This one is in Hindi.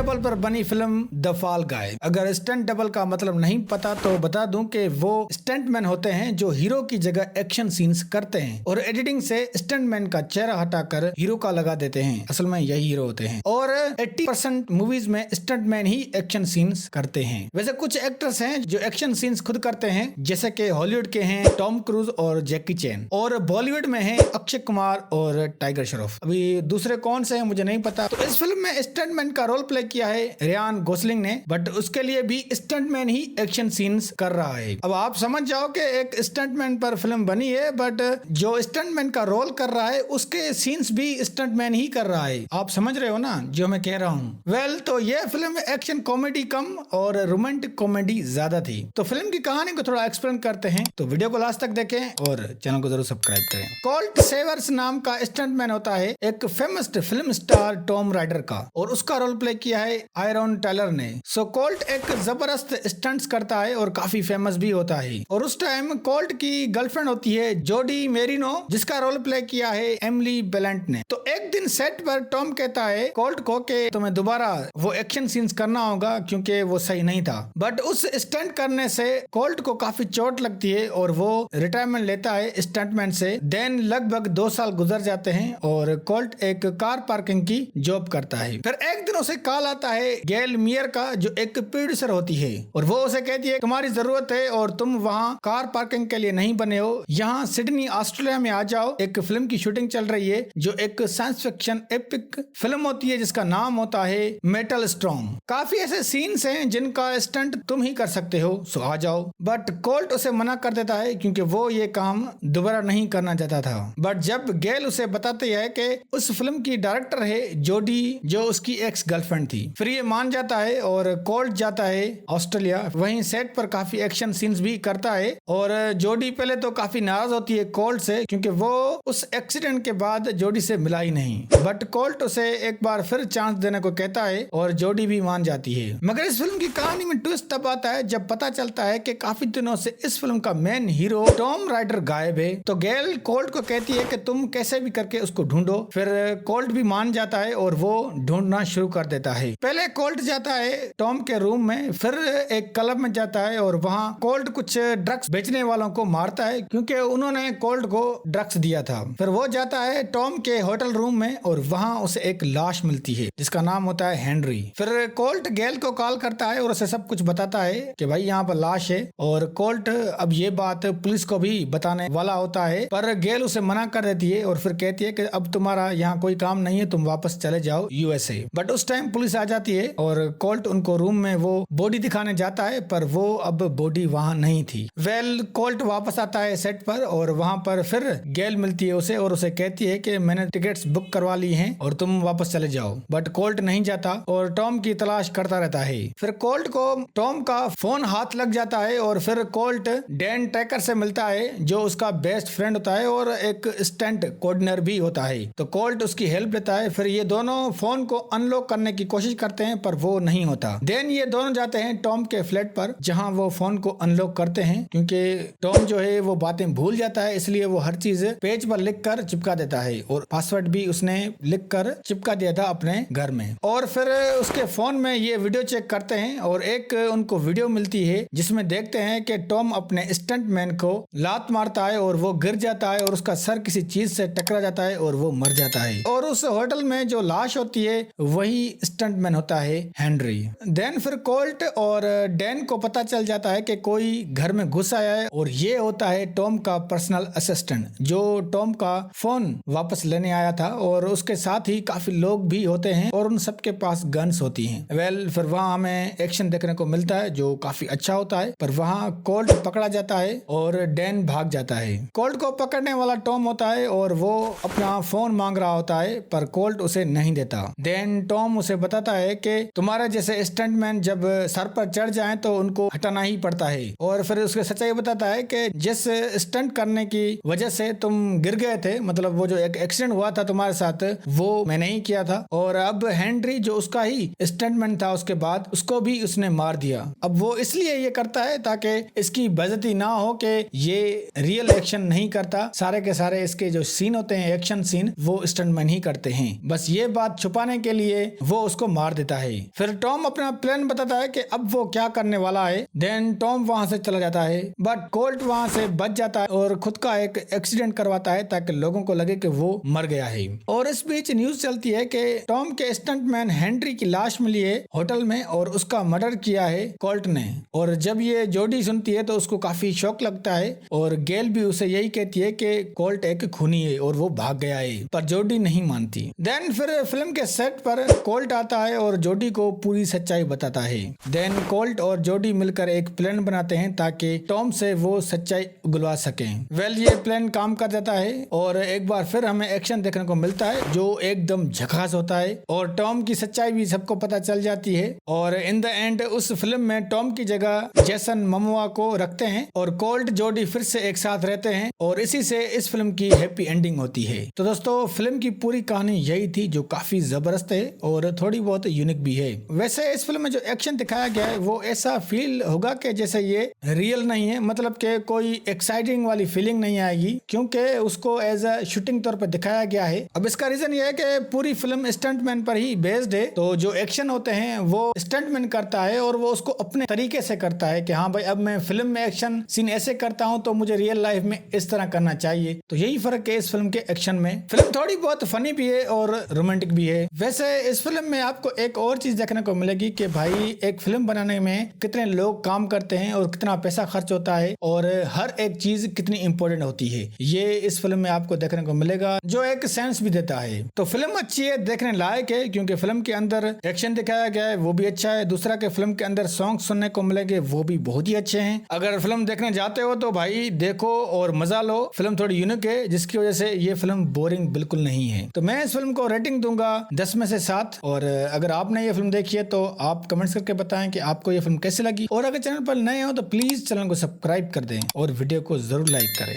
डबल पर बनी फिल्म द फॉल गाय। अगर स्टंट डबल का मतलब नहीं पता तो बता दूं कि वो स्टंटमैन होते हैं जो हीरो की जगह एक्शन सीन्स करते हैं और एडिटिंग से स्टंटमैन का चेहरा हटाकर हीरो का लगा देते हैं। असल में यही हीरो होते हैं और 80% मूवीज में स्टंटमैन ही एक्शन सीन्स करते हैं। वैसे कुछ एक्टर्स हैं जो एक्शन सीन्स खुद करते हैं, जैसे कि हॉलीवुड के हैं टॉम क्रूज और जैकी चैन, और बॉलीवुड में है अक्षय कुमार और टाइगर श्रॉफ। अभी दूसरे कौन से हैं मुझे नहीं पता। तो इस फिल्म में स्टंटमैन का रोल प्ले किया है रियान गोसलिंग ने, बट उसके लिए भी स्टंटमैन ही एक्शन सीन्स कर रहा है। अब आप समझ जाओ कि एक स्टंटमैन पर फिल्म बनी है, बट जो स्टंटमैन का रोल कर रहा है उसके सीन्स भी स्टंटमैन ही कर रहा है। आप समझ रहे हो ना जो मैं कह रहा हूँ। वेल, तो ये फिल्म एक्शन कॉमेडी कम और रोमांटिक कॉमेडी ज्यादा थी। तो फिल्म की कहानी को थोड़ा एक्सप्लेन करते हैं, तो वीडियो को लास्ट तक देखें और चैनल को जरूर सब्सक्राइब करें। कोल्ट सेवर्स नाम का स्टंटमैन होता है एक famous film star Tom rider का, और उसका रोल प्ले किया है आयरन टेलर ने। सो कोल्ट एक जबरदस्त स्टंट्स करता है और काफी फेमस भी होता है। और उस टाइम कोल्ट की गर्लफ्रेंड होती है जोडी मेरिनो, जिसका रोल प्ले किया है एमिली ब्लंट ने। तो एक दिन सेट पर टॉम कहता है कोल्ट को कि तुम्हें दोबारा वो एक्शन सीन्स करना होगा क्योंकि वो सही नहीं था। बट उस स्टंट करने से कोल्ट को काफी चोट लगती है और वो रिटायरमेंट लेता है स्टंटमैन से। देन लगभग 2 साल गुजर जाते हैं और कोल्ट एक कार पार्किंग की जॉब करता है। फिर एक दिन उसे कॉल आता है गेल मियर का, जो एक प्रोड्यूसर होती है, और वो उसे कहती है तुम्हारी जरूरत है और तुम वहाँ कार पार्किंग के लिए नहीं बने हो, यहाँ सिडनी ऑस्ट्रेलिया में आ जाओ। एक फिल्म की शूटिंग चल रही है जो एक साइंस फिक्शन एपिक फिल्म होती है जिसका नाम होता है मेटल स्टॉर्म। काफी ऐसे सीन्स हैं जिनका स्टंट तुम ही कर सकते हो, सो आ जाओ। बट कोल्ट उसे मना कर देता है क्योंकि वो ये काम दोबारा नहीं करना चाहता था। बट जब गेल उसे बताती है कि उस फिल्म की डायरेक्टर है जोडी, जो उसकी एक्स गर्लफ्रेंड थी, फिर ये मान जाता है और कोल्ट जाता है ऑस्ट्रेलिया। वहीं सेट पर काफी एक्शन सीन्स भी करता है और जोडी पहले तो काफी नाराज होती है कोल्ट से क्योंकि वो उस एक्सीडेंट के बाद जोडी से मिला ही नहीं। बट कोल्ट उसे एक बार फिर चांस देने को कहता है और जोडी भी मान जाती है। मगर इस फिल्म की कहानी में ट्विस्ट तब आता है जब पता चलता है कि काफी दिनों से इस फिल्म का मेन हीरो टॉम राइडर गायब है। तो गेल कोल्ट को कहती है कि तुम कैसे भी करके उसको ढूंढो। फिर कोल्ट भी मान जाता है और वो ढूंढना शुरू कर देता है। पहले कोल्ट जाता है टॉम के रूम में, फिर एक क्लब में जाता है और वहाँ कोल्ट कुछ ड्रग्स बेचने वालों को मारता है क्योंकि उन्होंने कोल्ट को ड्रग्स दिया था। फिर वो जाता है टॉम के होटल रूम में और वहाँ उसे एक लाश मिलती है जिसका नाम होता है हेनरी। फिर कोल्ट गेल को कॉल करता है और उसे सब कुछ बताता है कि भाई यहाँ पर लाश है, और कोल्ट अब ये बात पुलिस को भी बताने वाला होता है, पर गेल उसे मना कर देती है और फिर कहती है कि अब तुम्हारा यहाँ कोई काम नहीं है, तुम वापस चले जाओ यूएसए। बट उस टाइम पुलिस आ जाती है और कोल्ट उनको रूम में वो बॉडी दिखाने जाता है, पर वो अब बॉडी वहाँ नहीं थी। वेल, कोल्ट वापस आता है सेट पर और वहाँ पर फिर गेल मिलती है उसे और उसे कहती है कि मैंने टिकट्स बुक करवा ली हैं और तुम वापस चले जाओ। बट कोल्ट नहीं जाता और टॉम की तलाश करता रहता है। फिर कोल्ट को टॉम का फोन हाथ लग जाता है और फिर कोल्ट डैन ट्रैकर से मिलता है जो उसका बेस्ट फ्रेंड होता है और एक स्टंट कोऑर्डिनेटर भी होता है। तो कोल्ट उसकी हेल्प लेता है। फिर ये दोनों फोन को अनलॉक करने की कोशिश करते हैं पर वो नहीं होता। देन ये दोनों जाते हैं टॉम के फ्लैट पर जहां वो फोन को अनलॉक करते हैं क्योंकि टॉम जो है वो बातें भूल जाता है, इसलिए वो हर चीज पेज पर लिख कर चिपका देता है और पासवर्ड भी उसने लिख कर चिपका दिया था अपने घर में। और फिर उसके फोन में ये वीडियो चेक करते हैं और एक उनको वीडियो मिलती है जिसमें देखते हैं कि टॉम अपने स्टंटमैन को लात मारता है और वो गिर जाता है और उसका सर किसी चीज से टकरा जाता है और वो मर जाता है। और उस होटल में जो लाश होती है वही स्टंटमैन होता है हेनरी। देन फिर कोल्ट और डैन को पता चल जाता है कि कोई घर में घुस आया है और ये होता है टॉम का पर्सनल असिस्टेंट जो टॉम का फोन वापस लेने आया था, और उसके साथ ही काफी लोग भी होते हैं और उन सबके पास गन्स होती हैं। वेल, फिर वहाँ हमें एक्शन देखने को मिलता है जो काफी अच्छा होता है, पर वहाँ कोल्ट पकड़ा जाता है और डैन भाग जाता है। कोल्ट को पकड़ने वाला टॉम होता है और वो अपना फोन मांग रहा होता है पर कोल्ट उसे नहीं देता। देन टॉम उसे बताता है कि तुम्हारे जैसे स्टंटमैन जब सर पर चढ़ जाएं तो उनको हटाना ही पड़ता है, और फिर उसके सच्चाई बताता है कि जिस स्टंट करने की वजह से तुम गिर गए थे, मतलब वो जो एक एक्सीडेंट हुआ था तुम्हारे साथ, वो मैंने ही किया था, और अब हेनरी जो उसका ही स्टंटमैन था उसके बाद उसको भी उसने मार दिया। अब वो इसलिए ये करता है ताकि इसकी बेइज्जती ना हो कि ये रियल एक्शन नहीं करता, सारे के सारे इसके जो सीन होते हैं एक्शन सीन वो स्टंटमैन ही करते हैं। बस ये बात छुपाने के लिए वो उसको मार देता है। फिर टॉम अपना प्लान बताता है कि अब वो क्या करने वाला है। देन टॉम वहाँ से चला जाता है, बट कोल्ट वहाँ से बच जाता है और खुद का एक एक्सीडेंट करवाता है ताकि लोगों को लगे कि वो मर गया है। और इस बीच न्यूज चलती है कि टॉम के स्टंटमैन हेनरी की लाश मिली है होटल में और उसका मर्डर किया है कोल्ट ने। और जब ये जोडी सुनती है तो उसको काफी शौक लगता है और गेल भी उसे यही कहती है कि कोल्ट एक खूनी है और वो भाग गया है, पर जोडी नहीं मानती। देन फिर फिल्म के सेट पर कोल्ट आता है और जोडी को पूरी सच्चाई बताता है। देन कोल्ट और जोडी मिलकर एक प्लान बनाते हैं ताकि टॉम से वो सच्चाई उगलवा सकें। वेल ये प्लान काम कर जाता है और एक बार फिर हमें एक्शन देखने को मिलता है जो एकदम झकास होता है और टॉम की सच्चाई भी सबको पता चल जाती है। और इन द एंड उस फिल्म में टॉम की जगह जेसन मोमोआ को रखते हैं और कोल्ट जोडी फिर से एक साथ रहते हैं और इसी से इस फिल्म की हैप्पी एंडिंग होती है। तो दोस्तों फिल्म की पूरी कहानी यही थी जो काफी जबरदस्त है और थोड़ी बहुत यूनिक भी है। वैसे इस फिल्म में जो एक्शन दिखाया गया है वो ऐसा फील होगा कि जैसे ये रियल नहीं है, मतलब कि कोई एक्साइटिंग वाली फीलिंग नहीं आएगी क्योंकि उसको एज अ शूटिंग तौर पर दिखाया गया है। अब इसका रीजन ये है कि पूरी फिल्म स्टंटमैन पर ही बेस्ड है, तो जो एक्शन होते हैं वो स्टंटमैन करता है और वो उसको अपने तरीके से करता है कि हाँ भाई अब मैं फिल्म में एक्शन सीन ऐसे करता हूँ तो मुझे रियल लाइफ में इस तरह करना चाहिए। तो यही फर्क है इस फिल्म के एक्शन में। फिल्म थोड़ी बहुत फनी भी है और रोमांटिक भी है। वैसे इस फिल्म में आपको एक और चीज देखने को मिलेगी कि भाई एक फिल्म बनाने में कितने लोग काम करते हैं और कितना पैसा खर्च होता है और हर एक चीज कितनी इंपॉर्टेंट होती है, ये इस फिल्म में आपको देखने को मिलेगा जो एक सेंस भी देता है। तो फिल्म अच्छी है, देखने लायक है क्योंकि फिल्म के अंदर एक्शन दिखाया गया है वो भी अच्छा है। दूसरा के फिल्म के अंदर सॉन्ग सुनने को मिलेंगे वो भी बहुत ही अच्छे हैं। अगर फिल्म देखने जाते हो तो भाई देखो और मजा लो। फिल्म थोड़ी यूनिक है जिसकी वजह से ये फिल्म बोरिंग बिल्कुल नहीं है। तो मैं इस फिल्म को रेटिंग दूंगा 10 में से 7। और अगर आपने ये फिल्म देखी है तो आप कमेंट्स करके बताएं कि आपको ये फिल्म कैसी लगी। और अगर चैनल पर नए हो तो प्लीज चैनल को सब्सक्राइब कर दें और वीडियो को जरूर लाइक करें।